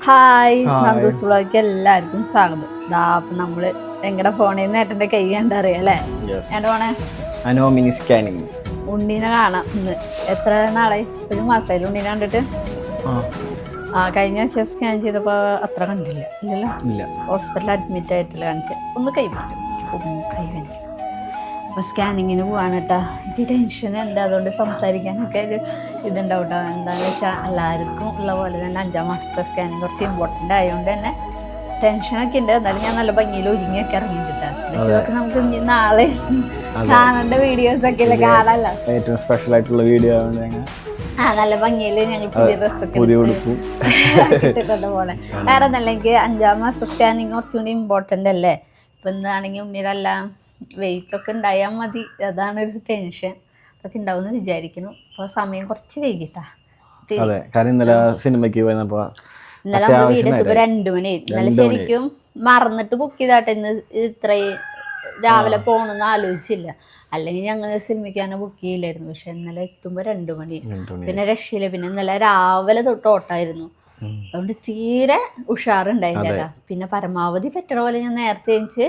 Hi, Nandu's വ്ളോഗിലേക്ക് എല്ലാവർക്കും സ്വാഗതം. ഇതാ അപ്പം നമ്മള് എങ്ങടെ ഫോണിൽ നിന്ന് ഏട്ടൻ്റെ കൈ കണ്ടറിയാം അല്ലേ? ഏട്ട പോണേ അനോമിനി സ്കാനിങ്. ഉണ്ണീനെ കാണാം ഇന്ന്. എത്ര നാളെ? ഒരു മാസമായില്ല ഉണ്ണീനെ കണ്ടിട്ട്. കഴിഞ്ഞ ആഴ്ച സ്കാൻ ചെയ്തപ്പോൾ അത്ര കണ്ടില്ല. ഇല്ലല്ലോ, ഹോസ്പിറ്റലിൽ അഡ്മിറ്റ് ആയിട്ടില്ല. കാണിച്ച ഒന്ന് കൈ പറ്റും, കൈ വേണ്ടി. അപ്പോൾ സ്കാനിങ്ങിന് പോവാണ് കേട്ടോ. എനിക്ക് ടെൻഷൻ ഉണ്ട്, അതുകൊണ്ട് സംസാരിക്കാനൊക്കെ ഒരു ഇതുണ്ടാവും കേട്ടോ. എന്താണെന്ന് വെച്ചാൽ എല്ലാവർക്കും ഉള്ള പോലെ തന്നെ 5-ാം മാസത്തെ സ്കാനിങ് കുറച്ച് ഇമ്പോർട്ടൻ്റ് ആയതുകൊണ്ട് തന്നെ ടെൻഷനൊക്കെ ഉണ്ട്. എന്നാലും ഞാൻ നല്ല ഭംഗിയിൽ ഒരുങ്ങിയൊക്കെ ഇറങ്ങിയിട്ടാണ്. നമുക്ക് ഇനി നാളെ കാണേണ്ട വീഡിയോസ് ഒക്കെ ഇല്ല, കാണാമല്ലോ. ഏറ്റവും സ്പെഷ്യൽ ആയിട്ടുള്ള വീഡിയോ നല്ല ഭംഗിയിൽ ഞങ്ങൾ പുതിയ ഡ്രസ്സൊക്കെ ഇട്ടിട്ടുണ്ട് പോലെ. വേറെ ഒന്നല്ല, എനിക്ക് 5-ാം മാസം സ്കാനിങ് കുറച്ചുകൂടി ഇമ്പോർട്ടൻ്റ് അല്ലേ. ഇപ്പം എന്താണെങ്കിൽ ഉണ്ണിയിലെല്ലാം വെയിറ്റ് ഒക്കെ ഉണ്ടായാൽ മതി, അതാണ് ഒരു ടെൻഷൻ. അതൊക്കെ ഉണ്ടാവും എന്ന് വിചാരിക്കുന്നു. അപ്പോൾ സമയം കുറച്ച് വൈകിട്ടാ. ഇന്നലെ സിനിമയ്ക്ക് പോയപ്പോൾ ഇന്നലെ നമ്മൾ വീടെത്തുമ്പോൾ 2 മണി. ഇന്നലെ ശരിക്കും മറന്നിട്ട് ബുക്ക് ചെയ്താട്ടെ. ഇന്ന് ഇത്രയും രാവിലെ പോകണമെന്ന് ആലോചിച്ചില്ല, അല്ലെങ്കിൽ ഞങ്ങൾ സിനിമയ്ക്കാണ് ബുക്ക് ചെയ്യില്ലായിരുന്നു. പക്ഷെ ഇന്നലെ എത്തുമ്പോൾ 2 മണി. പിന്നെ രക്ഷയില്ല. പിന്നെ ഇന്നലെ രാവിലെ തൊട്ട് ഓട്ടമായിരുന്നു, അതുകൊണ്ട് തീരെ ഉഷാറുണ്ടായില്ല. പിന്നെ പരമാവധി പറ്റണ പോലെ ഞാൻ നേരത്തെ എണിച്ച്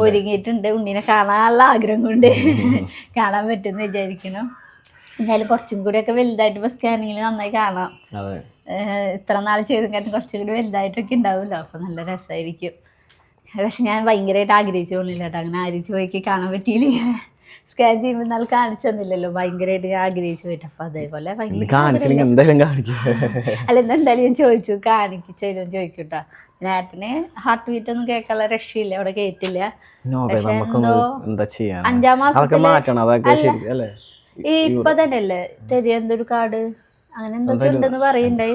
ഒരുങ്ങിയിട്ടുണ്ട്. ഉണ്ണീനെ കാണാനുള്ള ആഗ്രഹം കൊണ്ട് കാണാൻ പറ്റുമെന്ന് വിചാരിക്കണം. എന്തായാലും കുറച്ചും കൂടിയൊക്കെ വലുതായിട്ട് ഇപ്പോൾ സ്കാനിങ്ങിൽ നന്നായി കാണാം. ഇത്ര നാൾ ചെയ്തും കാര്യം കുറച്ചും കൂടി വലുതായിട്ടൊക്കെ ഉണ്ടാവുമല്ലോ, അപ്പോൾ നല്ല രസമായിരിക്കും. പക്ഷെ ഞാൻ ഭയങ്കരമായിട്ട് ആഗ്രഹിച്ചു തോന്നില്ല കേട്ടോ. അങ്ങനെ ആഗ്രഹിച്ച് പോയിക്ക് കാണാൻ പറ്റിയില്ല. സ്കാൻ ചെയ്യുമ്പോൾ നാൾ കാണിച്ചു തന്നില്ലല്ലോ, ഭയങ്കരമായിട്ട് ഞാൻ ആഗ്രഹിച്ചു പോയിട്ട്. അപ്പം അതേപോലെ അല്ല, എന്തായാലും ഞാൻ ചോദിച്ചു കാണിച്ചോ ചോദിക്കൂട്ടോ. നേരത്തിന് ഹാർട്ട് ബീറ്റ് ഒന്നും കേൾക്കാനുള്ള രക്ഷയില്ല, അവിടെ കേട്ടില്ല. പക്ഷെ എന്തോ 5-ാം മാസത്തില് ഇപ്പൊ തന്നെ അല്ലേ തെരി എന്തൊരു കാർഡ് അങ്ങനെ എന്തൊക്കെ ഉണ്ടെന്ന് പറയുന്നുണ്ടായി.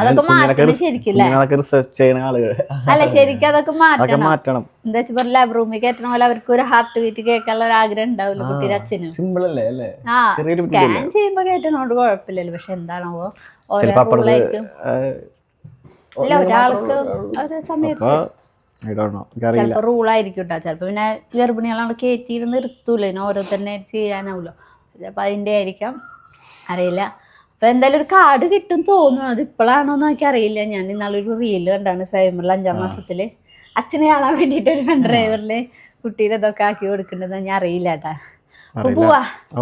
അതൊക്കെ മാറ്റണം ശരിക്കില്ല. അല്ല ശരിക്കും അതൊക്കെ മാറ്റണം. എന്താ വെച്ചാൽ ലാബ് റൂമിൽ കയറ്റണ പോലെ അവർക്ക് ഒരു ഹാർട്ട് ബീറ്റ് കേൾക്കാനുള്ള ഒരു ആഗ്രഹം ഉണ്ടാവില്ല കുട്ടിയുടെ അച്ഛനും. സ്കാൻ ചെയ്യുമ്പോ കേട്ടണോണ്ട് കുഴപ്പമില്ലല്ലോ. പക്ഷെ എന്താണാവോ ഓരോ റൂളായിരിക്കും. ഇല്ല, ഒരാൾക്ക് ഓരോ സമയത്ത് ചിലപ്പോ റൂളായിരിക്കും കേട്ടോ. ചിലപ്പോ പിന്നെ ഗർഭിണികളാണ് കയറ്റിയിരുന്ന് നിർത്തൂല, ഇനി ഓരോ തന്നെ ചെയ്യാനാവുമല്ലോ. ചിലപ്പോ അതിൻ്റെ ആയിരിക്കാം, അറിയില്ല. അപ്പൊ എന്തായാലും ഒരു കാർഡ് കിട്ടും തോന്നുന്നു. അത് ഇപ്പോഴാണോന്ന് എനിക്ക് അറിയില്ല. ഞാൻ ഇന്നാളൊരു റീല് കണ്ടാണ് സൈമറിൽ 5-ാം മാസത്തില് അച്ഛനെ കാണാൻ വേണ്ടിയിട്ട് ഒരു പെൺ ഡ്രൈവറില് കുട്ടീനെ ഇതൊക്കെ ആക്കി കൊടുക്കേണ്ടത് ഞാൻ അറിയില്ല കേട്ടാ. അപ്പൊ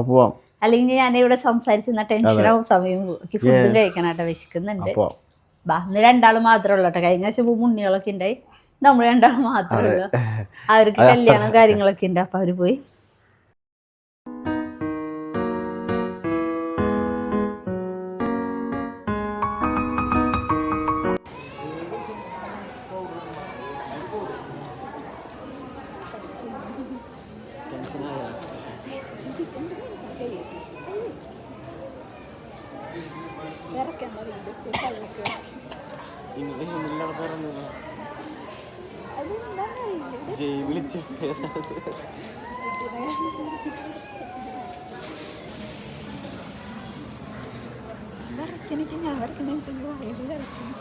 പോവാം. അല്ലെങ്കിൽ ഞാൻ ഇവിടെ സംസാരിച്ചിരുന്ന ടെൻഷനാവും, സമയം ഫുഡും കഴിക്കണം കേട്ടോ, വിശക്കുന്നുണ്ട്. ഇന്ന് 2 മാത്രമേ ഉള്ളൂ കേട്ടോ. കഴിഞ്ഞ ആഴ്ച മുണ്ണികളൊക്കെ ഉണ്ടായി, നമ്മൾ 2 മാത്രമേ ഉള്ളൂ. അവർക്ക് കല്യാണം കാര്യങ്ങളൊക്കെ ഉണ്ട്, അപ്പൊ അവര് പോയി. ഞാൻ വരക്കണനുസരിച്ച് വയലിൽ വരയ്ക്കണം.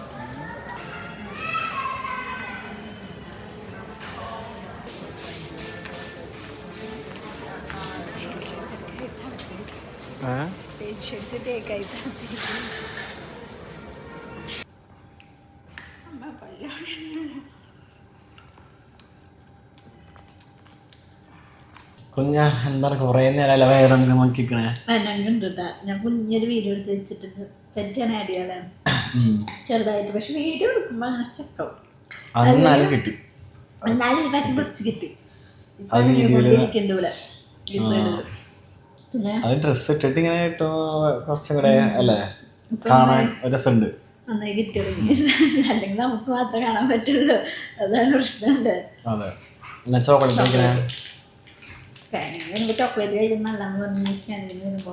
കുഞ്ഞാ എന്താണ് കൊറേ നേരം വേറെ നോക്കിക്കണേ? ഞാൻ കുഞ്ഞൊരു വീഡിയോ എടുത്ത് വെച്ചിട്ടുണ്ട്. പെറ്റാണ് അടിയാളെ ചെറുതായിട്ട്. പക്ഷെ വീഡിയോ എടുക്കുമ്പോ അങ്ങനെ സ്റ്റക്കാവും. എന്നാലും കിട്ടി, എന്നാലും ഈ വശം കുറച്ച് കിട്ടി. ഡ്രസ് ഇട്ടിട്ട് ഇങ്ങനെ കുറച്ചും കൂടെ അല്ലേ കാണാൻ രസമുണ്ട്. നന്നായി കിട്ടി. അല്ലെങ്കിൽ നമുക്ക് മാത്രമേ കാണാൻ പറ്റുള്ളൂ, അതാണ് പ്രശ്നം. സ്കാനിങ് ചോക്ലേറ്റ് കഴിക്കുന്നല്ലാന്ന് പറഞ്ഞു. സ്കാനിങ് വരുമ്പോ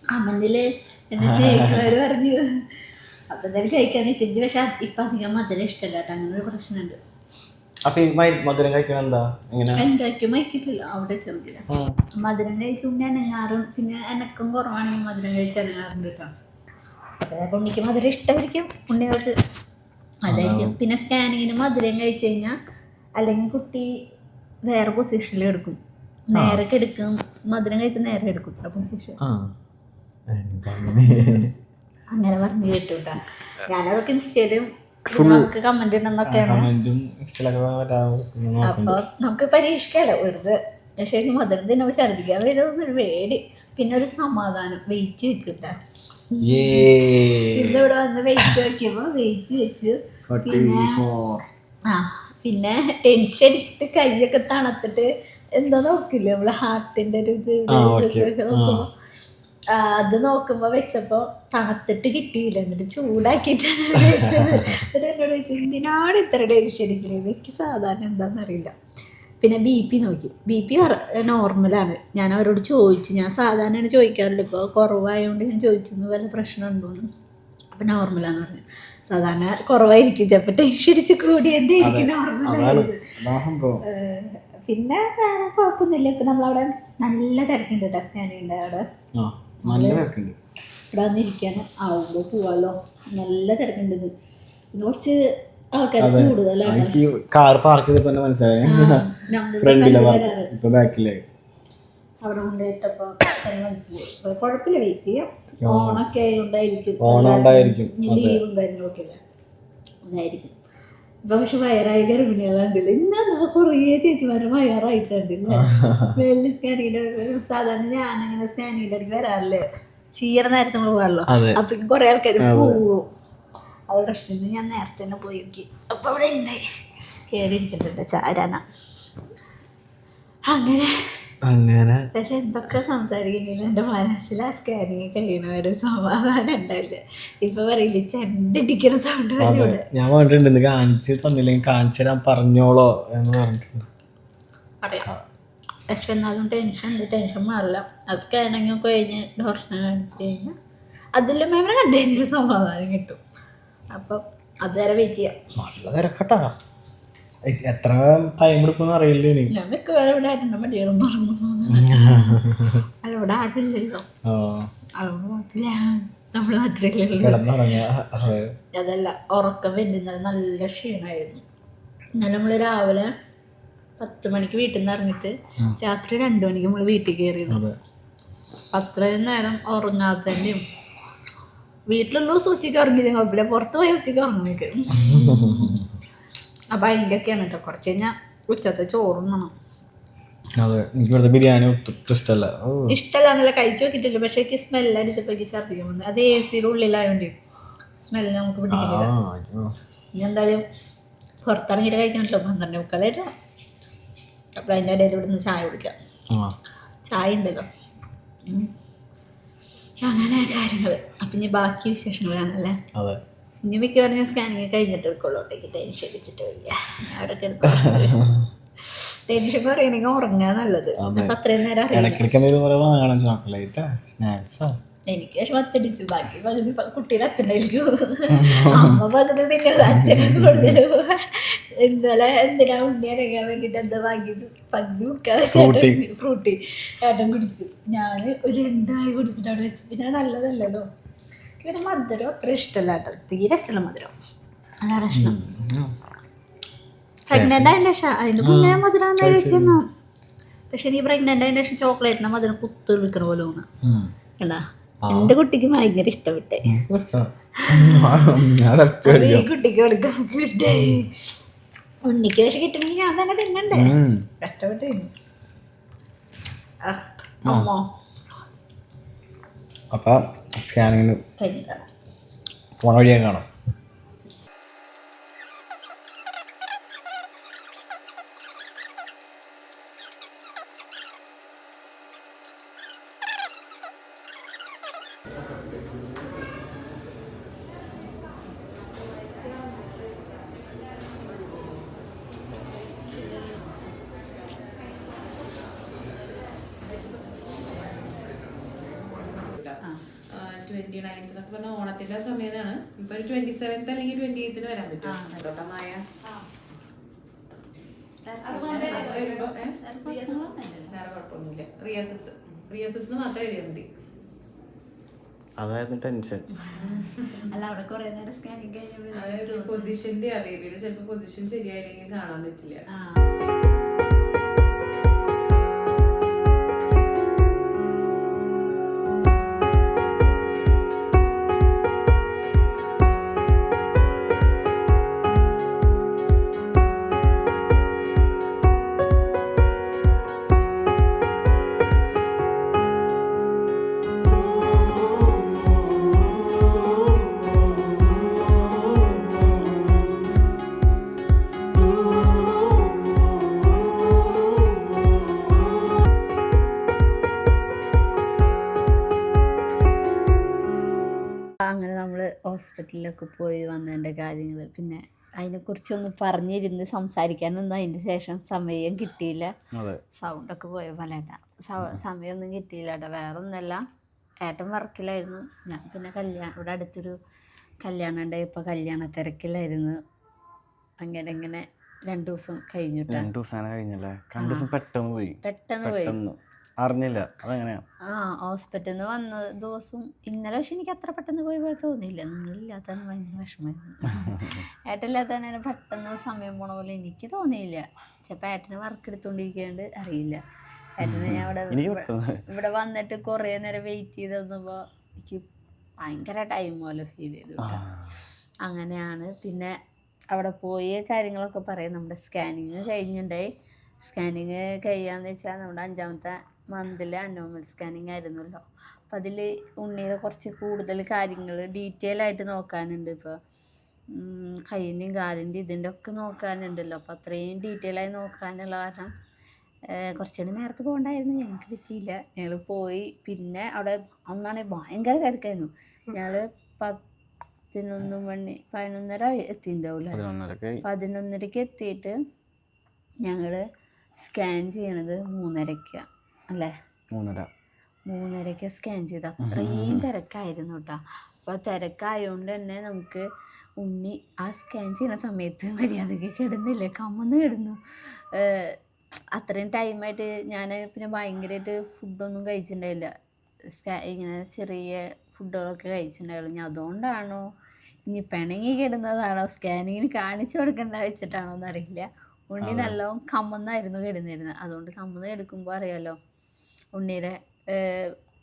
കമന്റില് എന്നെ സ്നേഹിക്കുന്നവര് പറഞ്ഞു അതെന്തായാലും കഴിക്കാന്ന് വെച്ചെങ്കിൽ. പക്ഷെ ഇപ്പൊ അധികം മധുരം ഇഷ്ടമല്ല കേട്ടോ, അങ്ങനെ ഒരു പ്രശ്നമുണ്ട്. മധുരം കഴിക്കണം എന്തായിരിക്കും മയക്കിട്ടില്ല അവിടെ ചെറുതില്ല. മധുരം കഴിച്ചുകൊണ്ട് അനങ്ങാറും, പിന്നെ എനക്കും കുറവാണെങ്കിൽ മധുരം കഴിച്ച് അനങ്ങാറുണ്ട് കേട്ടോ. അപ്പൊ ഉണ്ണിക്ക് മധുരം ഇഷ്ടമായിരിക്കും. ഉണ്ണികൾക്ക് അതായിരിക്കും. പിന്നെ സ്കാനിങ്ങിന് മധുരം കഴിച്ചു കഴിഞ്ഞാൽ അല്ലെങ്കിൽ കുട്ടി വേറെ പൊസിഷനിൽ എടുക്കും, നേരെ എടുക്കും. മധുരം കഴിച്ച് നേരെ എടുക്കും പൊസിഷൻ. അങ്ങനെ പറഞ്ഞു കേട്ടുട്ടാ. ഞാനതൊക്കെ ഇൻസ്റ്റയിലും നമുക്ക് കമന്റ് ഇടുന്നൊക്കെയാണ്. അപ്പൊ നമുക്ക് പരീക്ഷിക്കാലോ വെറുതെ. പക്ഷേ മധുരം തിന്നുമ്പോ ഛർദിക്കാൻ വരുന്ന പേടി, പിന്നെ ഒരു സമാധാനം. വെയിറ്റ് വെച്ചുട്ടാ, പിന്നെ ഇവിടെ വന്ന് വെയിറ്റ് വെക്കുമ്പോ വെയിറ്റ് വെച്ചു. പിന്നെ ടെൻഷൻ അടിച്ചിട്ട് കൈയൊക്കെ തണുത്തിട്ട് എന്താ നോക്കില്ലേ നമ്മള് ഹാർട്ടിന്റെ ഒരു ഇത് നോക്കുമ്പോ, അത് നോക്കുമ്പോ വെച്ചപ്പോ തണുത്തിട്ട് കിട്ടിയില്ല. എന്നിട്ട് ചൂടാക്കിയിട്ടാണ് വെച്ചത്. എന്നിട്ട് എന്നോട് ചോദിച്ചത് എന്തിനാണ് ഇത്ര ടെൻഷൻ അടിക്കുന്നത്, എനിക്ക് സാധാരണ എന്താണെന്നറിയില്ല. പിന്നെ BP നോക്കി, BP നോർമലാണ്. ഞാൻ അവരോട് ചോദിച്ചു, ഞാൻ സാധാരണയാണ് ചോദിക്കാറില്ല, ഇപ്പോൾ കുറവായതുകൊണ്ട് ഞാൻ ചോദിച്ചു വല്ല പ്രശ്നമുണ്ടോയെന്ന്. അപ്പം നോർമലാന്ന് പറഞ്ഞു. സാധാരണ കുറവായിരിക്കും, ചിലപ്പോൾ ടെൻഷൻ അടിച്ച് കൂടി എൻ്റെ എനിക്ക് നോർമലായത്. പിന്നെ വേറെ കുഴപ്പമൊന്നുമില്ല. ഇപ്പം നമ്മളവിടെ നല്ല തിരക്കുണ്ട് കേട്ടോ, സ്കാനിങ്ങിൻ്റെ അവിടെ ഇവിടെ വന്നിരിക്കാൻ ആവുമ്പോൾ പോവാമല്ലോ. നല്ല തിരക്കുണ്ട്. ഇന്ന് കുറച്ച് ആൾക്കാർ കൂടുതലാണ്. അവിടെ കൊണ്ടുപോയിട്ടപ്പോൾ മനസ്സിലായി കുഴപ്പമില്ല, വെയിറ്റ് ചെയ്യാം. ഓണൊക്കെ ആയതുകൊണ്ടായിരിക്കും, ലീവും കാര്യങ്ങളൊക്കെ അല്ലേ, അതായിരിക്കും. ഇപ്പൊ പക്ഷെ വയറായ ഗർഭിണികളുണ്ടല്ലോ. ഇന്നാ കുറേ ചേച്ചിമാരും വയറായിട്ടുണ്ടല്ലേ വെള്ളി സ്കാനിങ്ങിന്റെ. സാധാരണ ഞാനങ്ങനെ സ്കാനിങ്ങിന്റെ ഇടയ്ക്ക് വരാറില്ലേ, ചീര നേരത്തെ നമ്മൾ പോകാറല്ലോ. അപ്പൊ കുറെ ആൾക്കാർ പോവും. അത് പ്രശ്നം. ഞാൻ നേരത്തെ തന്നെ പോയി നോക്കി. അപ്പൊ അവിടെ ഉണ്ടായി കയറി ഇരിക്കുന്നുണ്ട് ചാരാന. അങ്ങനെ പക്ഷെ എന്തൊക്കെ സംസാരിക്കുന്നില്ല, എൻ്റെ മനസ്സിൽ ആ സ്കാനിങ് കഴിയണ ഒരു സമാധാനം ഉണ്ടായില്ല. ഇപ്പൊ പറയില്ല ചെണ്ടടിക്കുന്ന സൗണ്ട് വരും. ഞാൻ പറഞ്ഞിട്ടുണ്ട് കാണിച്ച് തന്നില്ലെങ്കിൽ കാണിച്ചു തരാൻ പറഞ്ഞോളോ എന്ന് പറഞ്ഞിട്ടുണ്ട്. പറയാം. പക്ഷെ എന്നാലും ടെൻഷൻ മാറില്ല. അത് സ്കാനിങ് ഒക്കെ കഴിഞ്ഞ് ഡോക്ടറിനെ കാണിച്ചു കഴിഞ്ഞാൽ അതിലും മേമ കണ്ടു കഴിഞ്ഞാൽ സമാധാനം കിട്ടും. അപ്പം അതുവരെ വെയിറ്റ് ചെയ്യാം. നല്ല തിരക്കട്ടാ, എത്ര ടൈം എടുക്കും അറിയില്ല. ഞാൻ മിക്കവാറും ഇവിടെ ആരുടെ മടികളും പറഞ്ഞു. അല്ല ഇവിടെ ആരില്ലല്ലോ, അതുകൊണ്ട് നമ്മള് മാത്രമേ. അതല്ല, ഉറക്കം വരുന്നത് നല്ല ക്ഷീണമായിരുന്നു. ഇന്നലെ നമ്മള് രാവിലെ 10 മണിക്ക് വീട്ടിൽ നിന്ന് ഇറങ്ങിയിട്ട് രാത്രി 2 മണിക്ക് നമ്മൾ വീട്ടിൽ കയറിയത്. അത്രയും നേരം ഉറങ്ങാത്തതിൻ്റെയും വീട്ടിലുള്ള ദിവസം ഉച്ചയ്ക്ക് ഉറങ്ങിയില്ലെങ്കിൽ കുഴപ്പമില്ല, പുറത്ത് പോയി ഉച്ചയ്ക്ക് ഉറങ്ങണേക്ക്. അപ്പം അതിൻ്റെയൊക്കെയാണ് കേട്ടോ. കുറച്ച് കഴിഞ്ഞാൽ ഉച്ചത്തെ ചോറുണ്ണണം. ബിരിയാണി ഇഷ്ടമല്ല എന്നല്ല, കഴിച്ചു നോക്കിയിട്ടില്ല. പക്ഷേ എനിക്ക് സ്മെല്ല് അടിച്ചപ്പോൾ എനിക്ക് ഛർദ്ദിക്കാൻ വന്നു. അത് AC-യുടെ ഉള്ളിലായതുകൊണ്ട് സ്മെല്ല് നമുക്ക് പിടിക്കുന്നില്ല. ഇനി എന്തായാലും പുറത്തിറങ്ങിയിട്ട് കഴിക്കാൻ പറ്റില്ല. 12:45. അപ്പോൾ അതിൻ്റെ ഇടയിൽ ഇവിടെ നിന്ന് ചായ കുടിക്കാം. ചായ ഉണ്ടല്ലോ. അങ്ങനെ കാര്യങ്ങൾ. അപ്പം ഇനി ബാക്കി വിശേഷങ്ങളാണല്ലേ. ഇനി മിക്കവാറും ഞാൻ സ്കാനിങ് കഴിഞ്ഞിട്ട് എടുക്കുള്ളൂട്ടേക്ക്. ടെൻഷൻ അടിച്ചിട്ട് വയ്യ. അവിടെ ടെൻഷൻ കുറയണമെങ്കിൽ ഉറങ്ങാൻ നല്ലത്. അപ്പം അത്രയും നേരം എനിക്ക് പക്ഷെ 10 അടിച്ചു. ബാക്കി പകുതി കുട്ടിയുടെ അച്ഛനായിരിക്കും. അമ്മ പകുതി നിങ്ങളുടെ അച്ഛനെ കൂടുതൽ. ഇന്നലെ എന്തിനാ ഉണ്ണി ഇറങ്ങാൻ വേണ്ടിയിട്ട് എന്താ വാങ്ങിയത്, പകുതി ഫ്രൂട്ടി ഏട്ടൻ കുടിച്ചു. ഞാൻ ഒരു 2 ആയി കുടിച്ചിട്ട് അവിടെ വെച്ചു. പിന്നെ നല്ലതല്ലല്ലോ. പിന്നെ മധുരം അത്ര ഇഷ്ടമല്ല കേട്ടോ, തീരെ ഇഷ്ടമല്ല മധുരം. അതാ പ്രശ്നം. പ്രഗ്നൻ്റ് ആയതിൻ്റെ ശേഷം അതിന് മുന്നേ മധുരം എന്നാ ചോദിച്ചെന്നോ. പക്ഷെ നീ പ്രഗ്നൻ്റ് ആയതിൻ്റെ ശേഷം ചോക്ലേറ്റിനെ മധുരം കുത്ത് വിളിക്കണ പോലെ തോന്നുന്നു. കണ്ടാ, എൻ്റെ കുട്ടിക്ക് ഭയങ്കര ഇഷ്ടപ്പെട്ടെ. ഈ കുട്ടിക്ക് കൊടുക്കാൻ കിട്ടേ. ഉണ്ണിക്ക് പക്ഷെ കിട്ടണമെങ്കിൽ ഞാൻ തന്നെ തിന്നണ്ടേ, കഷ്ടപ്പെട്ട്. അമ്മോ അപ്പം സ്കാനിങ്ങിന് ഫോൺ വഴിയാ കാണാം. ഓണത്തിന്റെ സമയത്താണ്. ഇപ്പൊ ഒരു 27th അല്ലെങ്കിൽ 28th വരാൻ പറ്റും. മായ വേറെ കുഴപ്പമൊന്നുമില്ല. റിയസസ് മാത്രം എഴുതിയാൽ മതി. അതായിരുന്നു ടെൻഷൻ. അല്ല അവിടെ കുറെ നേരം സ്കാനിങ് കഴിഞ്ഞ പൊസിഷന്റെ ബേബിയുടെ ചിലപ്പോ പൊസിഷൻ ശരിയായില്ലെങ്കിൽ കാണാൻ പറ്റില്ല. അങ്ങനെ നമ്മൾ ഹോസ്പിറ്റലിലൊക്കെ പോയി വന്നതിൻ്റെ കാര്യങ്ങൾ, പിന്നെ അതിനെക്കുറിച്ചൊന്നും പറഞ്ഞിരുന്ന് സംസാരിക്കാനൊന്നും അതിൻ്റെ ശേഷം സമയം കിട്ടിയില്ല. സൗണ്ടൊക്കെ പോയ പോലെ സമയമൊന്നും കിട്ടിയില്ല കേട്ടോ. വേറെ ഒന്നല്ല, ഏട്ടൻ വർക്കിലായിരുന്നു, ഞാൻ പിന്നെ ഇവിടെ അടുത്തൊരു കല്യാണം ഉണ്ടായി, ഇപ്പോൾ കല്യാണ തിരക്കിലായിരുന്നു. അങ്ങനെ 2 ദിവസം കഴിഞ്ഞു. 2 ദിവസം കഴിഞ്ഞല്ലേ? 2 ദിവസം പെട്ടെന്ന് പോയി. അറിഞ്ഞില്ല. അതെങ്ങനെയാ? ഹോസ്പിറ്റലിൽ നിന്ന് വന്ന ദിവസം ഇന്നലെ, പക്ഷെ എനിക്ക് അത്ര പെട്ടെന്ന് പോയി തോന്നിയില്ല. നിങ്ങളില്ലാത്ത ഭയങ്കര വിഷമമായിരുന്നു. ഏട്ടനില്ലാത്ത തന്നെ പെട്ടെന്ന് സമയം പോണ പോലെ എനിക്ക് തോന്നിയില്ല. ചിലപ്പോൾ ഏട്ടന് വർക്ക് എടുത്തോണ്ടിരിക്കാണ്ട് അറിയില്ല. ഏട്ടന് ഞാൻ ഇവിടെ വന്നിട്ട് കുറേ നേരം വെയിറ്റ് ചെയ്ത് വന്നപ്പോൾ എനിക്ക് ഭയങ്കര ടൈം പോലെ ഫീൽ ചെയ്തു. അങ്ങനെയാണ്. പിന്നെ അവിടെ പോയ കാര്യങ്ങളൊക്കെ പറയാം. നമ്മുടെ സ്കാനിങ് കഴിഞ്ഞിട്ടുണ്ടായി. സ്കാനിങ് കഴിയാന്ന് വെച്ചാൽ നമ്മുടെ 5ാമത്തെ മന്തിലെ അനോമൽ സ്കാനിങ് ആയിരുന്നല്ലോ. അപ്പം അതിൽ ഉണ്ണിയുടെ കുറച്ച് കൂടുതൽ കാര്യങ്ങൾ ഡീറ്റെയിൽ ആയിട്ട് നോക്കാനുണ്ട്. ഇപ്പോൾ കയ്യിൻ്റെയും കാലിൻ്റെയും ഇതിൻ്റെ ഒക്കെ നോക്കാനുണ്ടല്ലോ. അപ്പോൾ അത്രയും ഡീറ്റെയിൽ ആയി നോക്കാനുള്ള കാരണം കുറച്ചുകൂടി നേരത്തെ പോകണ്ടായിരുന്നു, ഞങ്ങൾക്ക് പറ്റിയില്ല. ഞങ്ങൾ പോയി. പിന്നെ അവിടെ ഒന്നാണെങ്കിൽ ഭയങ്കര തിരക്കായിരുന്നു. ഞങ്ങൾ 11:30 എത്തിയിട്ടുണ്ടാവില്ല. 11:30 എത്തിയിട്ട് ഞങ്ങൾ സ്കാൻ ചെയ്യണത് 3:30 അല്ലേ? 3:30 സ്കാൻ ചെയ്ത്. അത്രയും തിരക്കായിരുന്നു കേട്ടോ. അപ്പോൾ തിരക്കായതുകൊണ്ട് തന്നെ നമുക്ക് ഉണ്ണി ആ സ്കാൻ ചെയ്യുന്ന സമയത്ത് മര്യാദയ്ക്ക് കിടന്നില്ല, കമന്ന് കിടന്നു. അത്രയും ടൈമായിട്ട് ഞാൻ പിന്നെ ഭയങ്കരമായിട്ട് ഫുഡൊന്നും കഴിച്ചിട്ടുണ്ടായില്ല. ഇങ്ങനെ ചെറിയ ഫുഡുകളൊക്കെ കഴിച്ചിട്ടുണ്ടായുള്ളൂ. ഞാൻ അതുകൊണ്ടാണോ ഇനി പിണങ്ങി കിടുന്നതാണോ സ്കാനിങ്ങിന് കാണിച്ചു കൊടുക്കേണ്ട വെച്ചിട്ടാണോ എന്നറിയില്ല. ഉണ്ണി നല്ലോണം കമ്മന്നായിരുന്നു കിടന്നിരുന്നത്. അതുകൊണ്ട് കമ്മന്ന് കിടക്കുമ്പോൾ അറിയാമല്ലോ, ഉണ്ണിയുടെ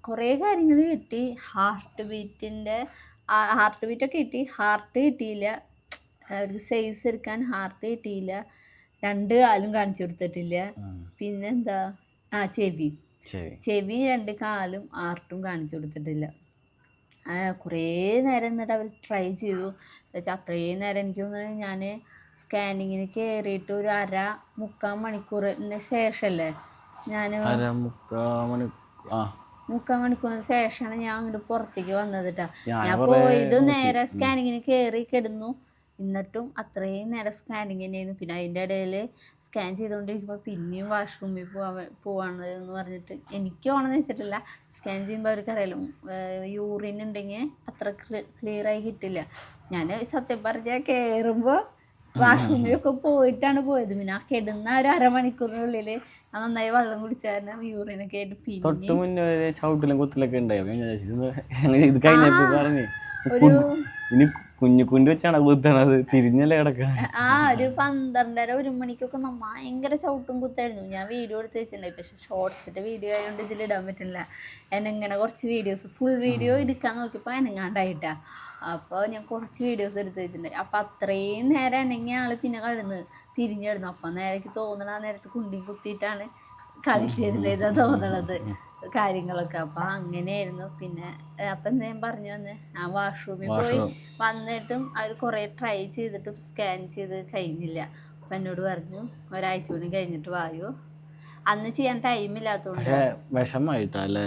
കുറേ കാര്യങ്ങൾ കിട്ടി. ഹാർട്ട് ബീറ്റൊക്കെ കിട്ടി. ഹാർട്ട് കിട്ടിയില്ല, അവർക്ക് സൈസ് എടുക്കാൻ ഹാർട്ട് കിട്ടിയില്ല. 2 കാലും കാണിച്ചു കൊടുത്തിട്ടില്ല. പിന്നെന്താ, ചെവി 2 കാലും ഹാർട്ടും കാണിച്ചു കൊടുത്തിട്ടില്ല. കുറേ നേരം എന്നിട്ട് അവർ ട്രൈ ചെയ്തു. എന്നുവെച്ചാൽ അത്രയും നേരം എനിക്ക് തോന്നുന്നത് ഞാൻ സ്കാനിങ്ങിന് കയറിയിട്ട് ഒരു 3/4 മണിക്കൂറിന് ശേഷമല്ലേ, ഞാൻ 3/4 മണിക്കൂറിന് ശേഷമാണ് ഞാൻ അങ്ങോട്ട് പുറത്തേക്ക് വന്നത് കേട്ടോ. ഞാൻ പോയത് നേരെ സ്കാനിങ്ങിന് കയറി കിടന്നു. എന്നിട്ടും അത്രയും നേരം സ്കാനിങ് തന്നെയായിരുന്നു. പിന്നെ അതിൻ്റെ ഇടയിൽ സ്കാൻ ചെയ്തുകൊണ്ടിരിക്കുമ്പോൾ പിന്നെയും വാഷ്റൂമിൽ പോവാണെന്ന് പറഞ്ഞിട്ട് എനിക്ക് ഓണമെന്ന് വെച്ചിട്ടില്ല. സ്കാൻ ചെയ്യുമ്പോൾ അവർക്കറിയാലോ യൂറിൻ ഉണ്ടെങ്കിൽ അത്ര ക്ലിയറായി കിട്ടില്ല. ഞാൻ സത്യം പറഞ്ഞാൽ കയറുമ്പോൾ വാഷ്റൂമിലൊക്കെ പോയിട്ടാണ് പോയത്. പിന്നെ ആ കിടന്ന ഒരു 1/2 മണിക്കൂറിനുള്ളിൽ നന്നായി വെള്ളം കുടിച്ചാൽ യൂറിനൊക്കെ ആയിട്ട് പിന്നെ കുഞ്ഞു വെച്ചാണ് കുത്തണത്, തിരിഞ്ഞല്ലേ കിടക്കണ. ഒരു 12:30 1 മണിക്കൊക്കെ ഭയങ്കര ചവിട്ടും കുത്തായിരുന്നു. ഞാൻ വീഡിയോ എടുത്ത് വെച്ചിട്ടുണ്ടായി, പക്ഷെ ഷോർട്സിന്റെ വീഡിയോ ആയതുകൊണ്ട് ഇതിലിടാൻ പറ്റില്ല. എന്നെങ്ങനെ കുറച്ച് വീഡിയോസ് ഫുൾ വീഡിയോ എടുക്കാൻ നോക്കിയപ്പോൾ എനങ്ങാണ്ടായിട്ടാ. അപ്പോൾ ഞാൻ കുറച്ച് വീഡിയോസ് എടുത്ത് വെച്ചിട്ടുണ്ടായി. അപ്പം അത്രയും നേരം എന്നെങ്കിൽ ആൾ പിന്നെ തിരിഞ്ഞിടുന്നു. അപ്പം നേരേക്ക് തോന്നണ ആ നേരത്ത് കുണ്ടി കുത്തിയിട്ടാണ് കളിച്ചിരുന്നതാ തോന്നണത് കാര്യങ്ങളൊക്കെ. അപ്പം അങ്ങനെയായിരുന്നു. പിന്നെ അപ്പം എന്താ ഞാൻ പറഞ്ഞു വന്ന്, ആ വാഷ്റൂമിൽ പോയി വന്നിട്ടും അവർ കുറേ ട്രൈ ചെയ്തിട്ടും സ്കാൻ ചെയ്ത് കഴിഞ്ഞില്ല. അപ്പം എന്നോട് പറഞ്ഞു 1 ആഴ്ച കൂടി കഴിഞ്ഞിട്ട് വായോ. അന്ന് ചെയ്യാൻ ടൈമില്ലാത്തതുകൊണ്ട് വിഷമായിട്ടല്ലേ.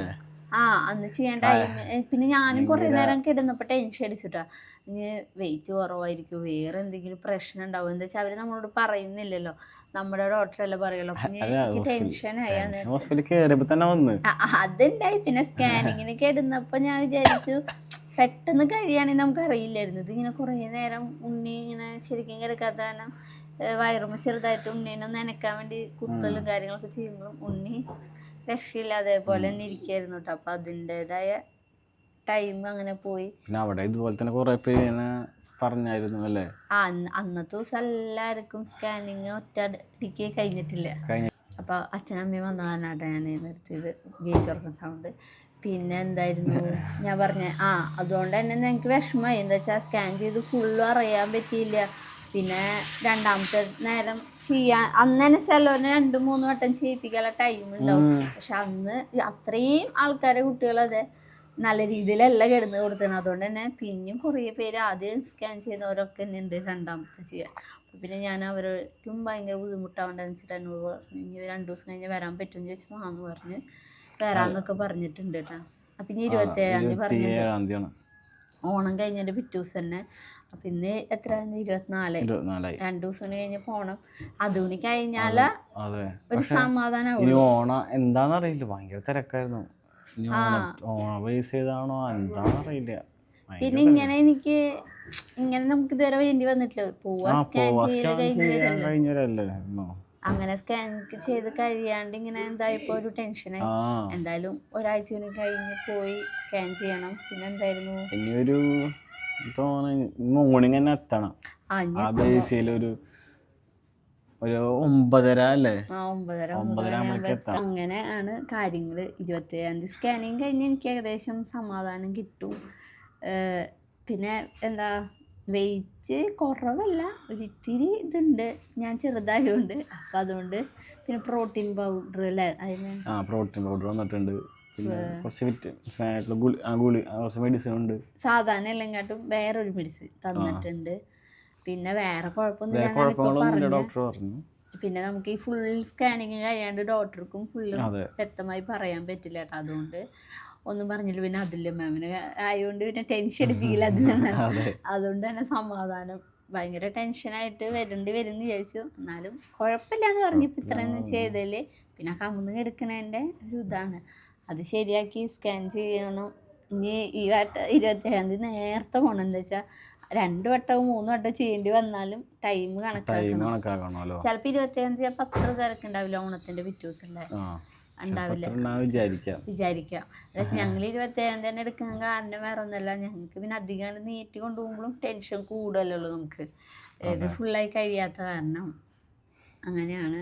അന്ന് ചെയ്യാൻ ടൈം. പിന്നെ ഞാനും കുറേ നേരം കിടന്നപ്പോൾ ടെൻഷൻ അടിച്ചിട്ടാ, ഇനി വെയിറ്റ് കുറവായിരിക്കും, വേറെ എന്തെങ്കിലും പ്രശ്നം ഉണ്ടാവും. എന്താ വെച്ചാൽ അവർ നമ്മളോട് പറയുന്നില്ലല്ലോ, നമ്മുടെ ഡോക്ടറല്ലേ പറയുള്ളൂ. അപ്പം എനിക്ക് ടെൻഷനായി. അതുണ്ടായി. പിന്നെ സ്കാനിങ്ങിന് കിടന്നപ്പോൾ ഞാൻ വിചാരിച്ചു പെട്ടെന്ന് കഴിയുകയാണെങ്കിൽ നമുക്കറിയില്ലായിരുന്നു. ഇതിങ്ങനെ കുറേ നേരം ഉണ്ണി ഇങ്ങനെ ശരിക്കും കിടക്കാത്ത കാരണം വയറുമ്പോൾ ചെറുതായിട്ട് ഉണ്ണീനെ നനയ്ക്കാൻ വേണ്ടി കുത്തലും കാര്യങ്ങളൊക്കെ ചെയ്യുമ്പോഴും ഉണ്ണി രക്ഷയില്ല, അതേപോലെ തന്നെ ഇരിക്കായിരുന്നു കേട്ടോ. അപ്പം അതിൻ്റെതായ ടൈം അങ്ങനെ പോയി. പിന്നെ അവിടെ ഇതുപോലെ തന്നെ കുറെ പേര് ഇങ്ങനെ പറഞ്ഞായിരുന്നു അല്ലേ? അന്നത്തെ ദിവസം എല്ലാവർക്കും സ്കാനിങ് ഒറ്റയടിക്ക് കഴിഞ്ഞിട്ടില്ല. അപ്പോൾ അച്ഛനമ്മയും വന്നതാനാട്ടെ ഞാൻ നിർത്തിയത് ഗേറ്റ് തുറക്കുന്ന സൗണ്ട്. പിന്നെ എന്തായിരുന്നു ഞാൻ പറഞ്ഞ അതുകൊണ്ട് തന്നെ എനിക്ക് വിഷമമായി. എന്താ വെച്ചാൽ സ്കാൻ ചെയ്ത് ഫുള്ളും അറിയാൻ പറ്റിയില്ല. പിന്നെ രണ്ടാമത്തെ നേരം ചെയ്യാൻ അന്ന് തന്നെ ചിലവരെ 2-3 വട്ടം ചെയ്യിപ്പിക്കാനുള്ള ടൈം ഉണ്ടാവും. പക്ഷെ അന്ന് അത്രയും ആൾക്കാരെ കുട്ടികളതെ നല്ല രീതിയിലല്ല കിടന്ന് കൊടുത്തത്. അതുകൊണ്ട് തന്നെ പിന്നെയും കുറേ പേര് ആദ്യം സ്കാൻ ചെയ്യുന്നവരൊക്കെ തന്നെ ഉണ്ട് രണ്ടാമത്തെ ചെയ്യാൻ. പിന്നെ ഞാൻ അവർക്കും ഭയങ്കര ബുദ്ധിമുട്ടാവേണ്ടെന്ന് വെച്ചിട്ട് എന്നോട് പറഞ്ഞു ഇനി 2 ദിവസം കഴിഞ്ഞ് വരാൻ പറ്റുമെന്ന് ചോദിച്ചപ്പോൾ ആന്ന് പറഞ്ഞ് വരാമെന്നൊക്കെ പറഞ്ഞിട്ടുണ്ട് കേട്ടോ. അപ്പം ഇനി 27-ാം തീയതി പറഞ്ഞിട്ടുണ്ട്. ഓണം കഴിഞ്ഞതിൻ്റെ പിറ്റേ ദിവസം തന്നെ. അപ്പം ഇന്ന് എത്രയായിരുന്നു? 24. 2 ദിവസം കഴിഞ്ഞ് പോണം. അതുകൂടി കഴിഞ്ഞാൽ ഒരു സമാധാനം. ഓണം എന്താണെന്നറിയില്ല, ഭയങ്കര തിരക്കായിരുന്നു. ഓണം ബേസ് ചെയ്താണോ എന്താണെന്നറിയില്ല. പിന്നെ എനിക്ക് നമുക്ക് ഇതുവരെ വേണ്ടി വന്നിട്ടില്ല. പോവാ സ്കാൻ കഴിഞ്ഞവരല്ലേ. അങ്ങനെ സ്കാൻ ചെയ്ത് കഴിയാണ്ട് ഇങ്ങനെ എന്തായപ്പോ ഒരു ടെൻഷനായി. എന്തായാലും ഒരാഴ്ച കഴിഞ്ഞ് പോയി സ്കാൻ ചെയ്യണം. പിന്നെ എന്തായിരുന്നു ഇനിയൊരു മോർണിംഗ് തന്നെ എത്തണം. ആ ബേസിൽ ഒരു 9:30 അല്ലേ? 9:30 അങ്ങനെ ആണ് കാര്യങ്ങൾ. 27-ാം തീയതി സ്കാനിങ് കഴിഞ്ഞ് എനിക്ക് ഏകദേശം സമാധാനം കിട്ടും. പിന്നെ എന്താ വെയിറ്റ് കുറവല്ല, ഒരിത്തിരി ഇതുണ്ട്. ഞാൻ ചെറുതായതുകൊണ്ട്. അപ്പം അതുകൊണ്ട് പിന്നെ പ്രോട്ടീൻ പൗഡർ അല്ലേ പ്രോട്ടീൻ പൗഡർ വന്നിട്ടുണ്ട്. പിന്നെ കുറച്ച് മെഡിസിൻ ഉണ്ട്. സാധാരണ എല്ലാം വേറൊരു മെഡിസിൻ തന്നിട്ടുണ്ട്. പിന്നെ വേറെ കുഴപ്പമൊന്നും ഡോക്ടർ പറഞ്ഞു. പിന്നെ നമുക്ക് ഈ ഫുൾ സ്കാനിങ് കഴിയാണ്ട് ഡോക്ടർക്കും ഫുള്ളും വ്യക്തമായി പറയാൻ പറ്റില്ല കേട്ടോ. അതുകൊണ്ട് ഒന്നും പറഞ്ഞില്ല. പിന്നെ അതില്ല മാമിന് ആയതുകൊണ്ട് പിന്നെ ടെൻഷൻ എടുപ്പിക്കില്ല അതില്ല മാം. അതുകൊണ്ട് തന്നെ സമാധാനം. ഭയങ്കര ടെൻഷനായിട്ട് വരേണ്ടി വരും എന്ന് വിചാരിച്ചു. എന്നാലും കുഴപ്പമില്ല എന്ന് പറഞ്ഞു. ഇപ്പം ഇത്രയൊന്നും ചെയ്തതിൽ പിന്നെ കമന്ന് കിടക്കണതിൻ്റെ ഒരു ഇതാണ്. അത് ശരിയാക്കി സ്കാൻ ചെയ്യണം. ഇനി ഈ 27-ാം തീയതി നേരത്തെ പോകണം. എന്താ വെച്ചാൽ 2 വട്ടവും 3 വട്ടം ചെയ്യേണ്ടി വന്നാലും ടൈം കണക്കാക്കണം. ചിലപ്പോൾ 27-ാം തീയതി അപ്പം അത്ര തിരക്കുണ്ടാവില്ല. ഓണത്തിൻ്റെ പിറ്റേ ദിവസം ഉണ്ടാവില്ല വിചാരിക്കാം. ഞങ്ങൾ 27-ാം തീയതി തന്നെ എടുക്കാൻ കാരണം വേറെ ഒന്നുമല്ല. ഞങ്ങൾക്ക് പിന്നെ അധികം നീട്ടി കൊണ്ടുപോകുമ്പോഴും ടെൻഷൻ കൂടുതലല്ലോ നമുക്ക്. ഇത് ഫുള്ളായി കഴിയാത്ത കാരണം അങ്ങനെയാണ്.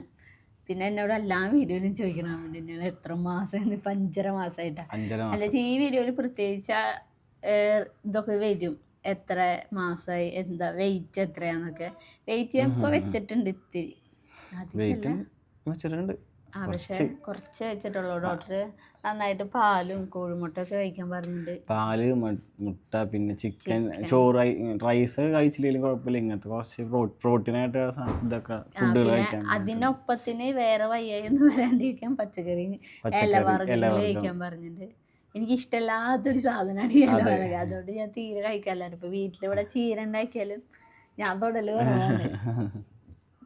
പിന്നെ എന്നോട് എല്ലാ വീഡിയോയിലും ചോദിക്കണം ഞാൻ എത്ര മാസം? 5.5 മാസമായിട്ടാണ്. എന്താ വെച്ചാൽ ഈ വീഡിയോയിൽ പ്രത്യേകിച്ച് ഇതൊക്കെ വരും. എത്ര മാസമായി, എന്താ വെയിറ്റ് എത്രയാന്നൊക്കെ. വെയിറ്റ് ഞാൻ ഇപ്പോൾ വെച്ചിട്ടുണ്ട് ഇത്തിരി. പക്ഷെ കുറച്ച് വെച്ചിട്ടുള്ളൂ. ഡോക്ടർ നന്നായിട്ട് പാലും കോഴിമുട്ടൊക്കെ കഴിക്കാൻ പറഞ്ഞിട്ടുണ്ട്. പാല്, മുട്ട, പിന്നെ ചിക്കൻ, ചോറ്, റൈസ് കഴിച്ചില്ലെങ്കിലും കുഴപ്പമില്ല. ഇങ്ങനത്തെ കുറച്ച് പ്രോട്ടീനായിട്ട് ഇതൊക്കെ ഫുഡുകൾ കഴിക്കാൻ. അതിനൊപ്പത്തിന് വേറെ വയ്യായൊന്നും വരാണ്ടിരിക്കാൻ പച്ചക്കറി ഇലവർഗ്ഗങ്ങൾ കഴിക്കാൻ പറഞ്ഞിട്ടുണ്ട്. എനിക്കിഷ്ടമില്ലാത്തൊരു സാധനമാണ് ഈ ഇലവർഗ്ഗം. അതുകൊണ്ട് ഞാൻ തീരെ കഴിക്കാറില്ല. ഇപ്പോൾ വീട്ടിലിവിടെ ചീര ഉണ്ടാക്കിയാലും ഞാൻ തൊടല് കുറവാണ്.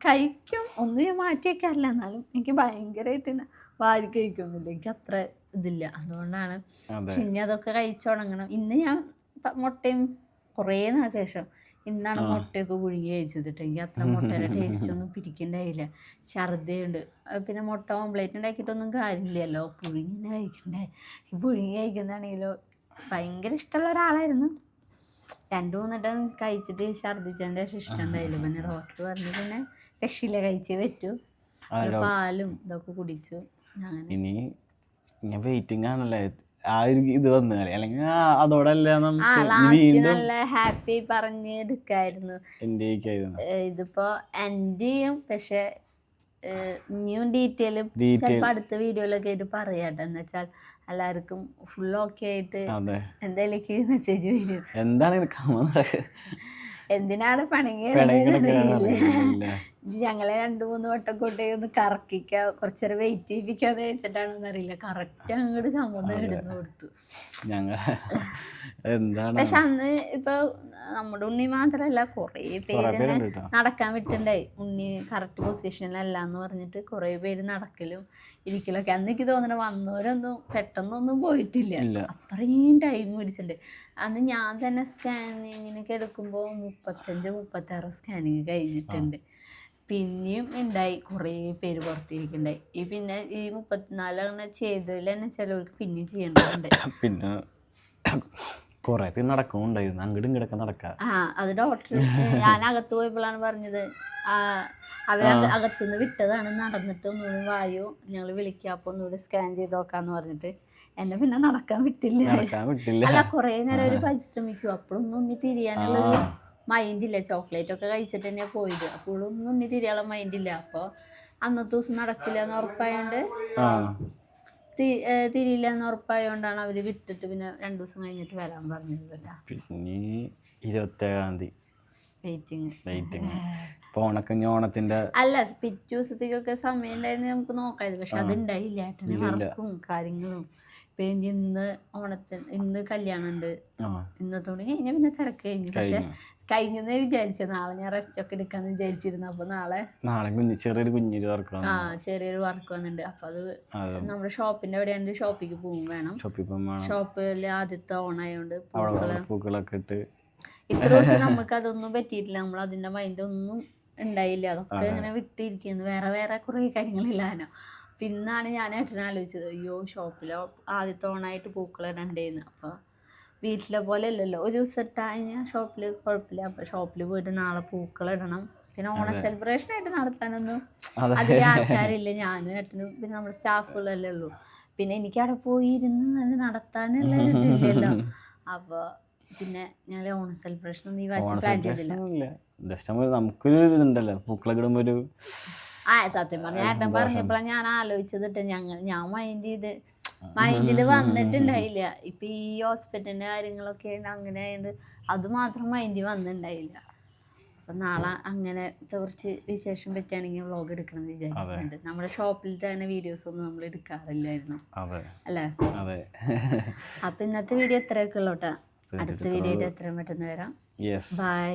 കഴിക്കും, ഒന്നും ഞാൻ മാറ്റി വയ്ക്കാറില്ല. എന്നാലും എനിക്ക് ഭയങ്കരമായിട്ട് വാരി കഴിക്കൊന്നുമില്ല. എനിക്ക് അത്ര ഇതില്ല. അതുകൊണ്ടാണ്. പക്ഷെ ഇനി അതൊക്കെ കഴിച്ചു തുടങ്ങണം. ഇന്ന് ഞാൻ മുട്ടയും കുറേ നാൾക്ക് ശേഷം ഇന്നാണ് മുട്ടയൊക്കെ പുഴുങ്ങി കഴിച്ചതിട്ട്. എനിക്ക് അത്ര മുട്ടയുടെ ടേസ്റ്റ് ഒന്നും പിടിക്കണ്ടായില്ല. ഛർദിയുണ്ട്. പിന്നെ മുട്ട ഓംപ്ലേറ്റ് ഉണ്ടാക്കിയിട്ടൊന്നും കാര്യമില്ലല്ലോ, പുഴുങ്ങി കഴിക്കണ്ടേ. ഈ പുഴുങ്ങി കഴിക്കുന്നതാണെങ്കിലോ ഭയങ്കര ഇഷ്ടമുള്ള ഒരാളായിരുന്നു. 2-3 വട്ടം കഴിച്ചിട്ട് ഛർദിച്ചതിൻ്റെ ശേഷം ഇഷ്ടം ഉണ്ടായില്ല. പിന്നെ ഡോക്ടർ പറഞ്ഞു പിന്നെ രക്ഷയില്ല, കഴിച്ചേ പറ്റൂ. പാലും ഇതൊക്കെ കുടിച്ചു. ഇനി വെയിറ്റിംഗ് ആണല്ലേ ആ ഒരു ഇത് വന്നു. അല്ലെങ്കിൽ അതോടല്ല നല്ല ഹാപ്പി പറഞ്ഞ് എടുക്കായിരുന്നു. ഇതിപ്പോ എന്റെയും പക്ഷെ ഇനിയും ഡീറ്റെയിൽ ചിലപ്പോൾ അടുത്ത വീഡിയോയിലൊക്കെ ആയിട്ട് പറയാട്ടോ. എന്ന് വെച്ചാൽ എല്ലാവർക്കും ഫുൾ ഓക്കെ ആയിട്ട് എന്തായാലും മെസ്സേജ് വരും. എന്തിനാണ് പണിങ്ങിയത്? ഞങ്ങളെ 2-3 വട്ടം കൊണ്ടേ ഒന്ന് കറക്കിക്കുക, കുറച്ചേരം വെയിറ്റ് ചെയ്യിപ്പിക്കാന്ന് വെച്ചിട്ടാണെന്ന് അറിയില്ല. കറക്റ്റ് അങ്ങോട്ട് കമ്മന്ന് ഇടുന്നു കൊടുത്തു. പക്ഷെ അന്ന് ഇപ്പൊ നമ്മുടെ ഉണ്ണി മാത്രല്ല കുറേ പേര് നടക്കാൻ വിട്ടുണ്ടായി. ഉണ്ണി കറക്റ്റ് പൊസിഷനിലല്ല എന്ന് പറഞ്ഞിട്ട് കുറേ പേര് നടക്കലും ഇരിക്കലൊക്കെ. അന്ന് എനിക്ക് തോന്നണ വന്നവരൊന്നും പെട്ടെന്നൊന്നും പോയിട്ടില്ല. അത്രയും ടൈം പിടിച്ചിട്ടുണ്ട്. അന്ന് ഞാൻ തന്നെ സ്കാനിങ്ങിനൊക്കെ എടുക്കുമ്പോൾ 35-36 സ്കാനിങ് കഴിഞ്ഞിട്ടുണ്ട്. പിന്നെയും ഉണ്ടായി കുറേ പേര് പുറത്തിരിക്കുന്നുണ്ടായി. പിന്നെ ഈ 34 ചെയ്തതിൽ തന്നെ ചിലവർക്ക് പിന്നെയും ചെയ്യേണ്ടതുണ്ട്. പിന്നെ കുറെ പേര് നടക്കുന്നുണ്ടായിരുന്നു, അങ്ങോട്ടും ഇങ്ങോട്ടൊക്കെ നടക്കാം. അത് ഡോക്ടർ ഞാൻ അകത്ത് പോയപ്പോഴാണ് പറഞ്ഞത്, അകത്തുനിന്ന് വിട്ടതാണ്, നടന്നിട്ട് ഒന്നുകൂടി വായോ ഞങ്ങൾ വിളിക്കാം, അപ്പോൾ ഒന്നുകൂടി സ്കാൻ ചെയ്ത് നോക്കാന്ന് പറഞ്ഞിട്ട് എന്നെ പിന്നെ നടക്കാൻ വിട്ടില്ല. അല്ല കുറേ നേരം അവർ പരിശ്രമിച്ചു, അപ്പോഴൊന്നും ഉണ്ണി തിരിയാനുള്ളൊരു മൈൻഡില്ല. ചോക്ലേറ്റ് ഒക്കെ കഴിച്ചിട്ട് തന്നെയാണ് പോയത്, അപ്പോഴൊന്നും ഉണ്ണി തിരിയാനുള്ള മൈൻഡില്ല. അപ്പോൾ അന്നത്തെ ദിവസം നടക്കില്ല എന്ന് ഉറപ്പായോണ്ട്, തിരിയില്ല എന്ന് ഉറപ്പായോണ്ടാണ് അവർ വിട്ടിട്ട് പിന്നെ 2 ദിവസം കഴിഞ്ഞിട്ട് വരാൻ പറഞ്ഞത് കേട്ടോ. പിന്നെ 27-ാം തീയതി വെയിറ്റിംഗ്. ഓണത്തിന്റെ അല്ല പിറ്റേ ദിവസത്തേക്കൊക്കെ സമയം ഉണ്ടായിരുന്നു നമുക്ക് നോക്കായിരുന്നു, പക്ഷെ അത് ഉണ്ടായില്ല. ഏട്ടന് വർക്കും കാര്യങ്ങളും. പിന്നെ ഇന്ന് കല്യാണം ഉണ്ട്, ഇന്നത്തോടെ കഴിഞ്ഞ പിന്നെ തിരക്ക് കഴിഞ്ഞു. പക്ഷെ കഴിഞ്ഞെന്ന് വിചാരിച്ചത്, നാളെ ഞാൻ റെസ്റ്റ് ഒക്കെ എടുക്കാന്ന് വിചാരിച്ചിരുന്നു. അപ്പൊ നാളെ ചെറിയൊരു വർക്ക് വന്നിട്ടുണ്ട്. അപ്പൊ അത് നമ്മുടെ ഷോപ്പിന്റെ എവിടെയാണ്, ഷോപ്പിക്ക് പോകും വേണം. ഷോപ്പില് ആദ്യത്തെ ഓണായോണ്ട് പൂക്കളൊക്കെ ഇട്ട് ഇത്ര ദിവസം നമുക്ക് അതൊന്നും പറ്റിയിട്ടില്ല. നമ്മൾ അതിന്റെ മൈൻഡ് ഒന്നും ഉണ്ടായില്ല, അതൊക്കെ ഇങ്ങനെ വിട്ടിരിക്കുന്നു. വേറെ കുറെ കാര്യങ്ങളില്ലാനോ. പിന്നാണ് ഞാൻ ഏട്ടനെ ആലോചിച്ചത്, അയ്യോ ഷോപ്പിലോ ആദ്യത്തെ ഓണായിട്ട് പൂക്കളിടണ്ടേന്ന്. അപ്പോൾ വീട്ടിലെ പോലെ അല്ലല്ലോ, ഒരു ദിവസം ഇട്ടാൽ കഴിഞ്ഞാൽ ഷോപ്പിൽ കുഴപ്പമില്ല. അപ്പോൾ ഷോപ്പിൽ പോയിട്ട് നാളെ പൂക്കളിടണം. പിന്നെ ഓണ സെലിബ്രേഷൻ ആയിട്ട് നടത്താനൊന്നും അതിൽ ആൾക്കാരില്ല, ഞാനും ഏട്ടനും പിന്നെ നമ്മുടെ സ്റ്റാഫുകളല്ലേ ഉള്ളൂ. പിന്നെ എനിക്ക് അവിടെ പോയി ഇരുന്ന് നല്ല നടത്താനുള്ള ഇതില്ലല്ലോ. അപ്പോൾ പിന്നെ ഞങ്ങൾ ഓണ സെലിബ്രേഷൻ ഒന്നും ഈ പ്രാവശ്യം പ്ലാൻ ചെയ്തില്ല. നമുക്കൊരു ഇതുണ്ടല്ലോ പൂക്കളൊക്കെ ഇടുമ്പോ ഒരു സത്യം പറഞ്ഞ ഏട്ടൻ പറഞ്ഞപ്പോഴാണ് ഞാൻ ആലോചിച്ചതിട്ട്, ഞാൻ മൈൻഡിൽ വന്നിട്ടുണ്ടായില്ല. ഇപ്പൊ ഈ ഹോസ്പിറ്റലിന്റെ കാര്യങ്ങളൊക്കെ അങ്ങനെ ആയതുകൊണ്ട് അത് മാത്രം മൈൻഡിൽ വന്നിട്ടുണ്ടായില്ല. അപ്പൊ നാളെ അങ്ങനെ കുറച്ച് വിശേഷം പറ്റുകയാണെങ്കിൽ വ്ളോഗ് എടുക്കണം എന്ന് വിചാരിക്കുന്നുണ്ട്. നമ്മുടെ ഷോപ്പിൽ തന്നെ വീഡിയോസ് ഒന്നും നമ്മൾ എടുക്കാറില്ലായിരുന്നു അല്ലേ. അപ്പൊ ഇന്നത്തെ വീഡിയോ ഇത്രയൊക്കെ ഉള്ളൂട്ടാ. അടുത്ത വീഡിയോയിൽ എത്രയും പെട്ടെന്ന് വരാം. ബൈ.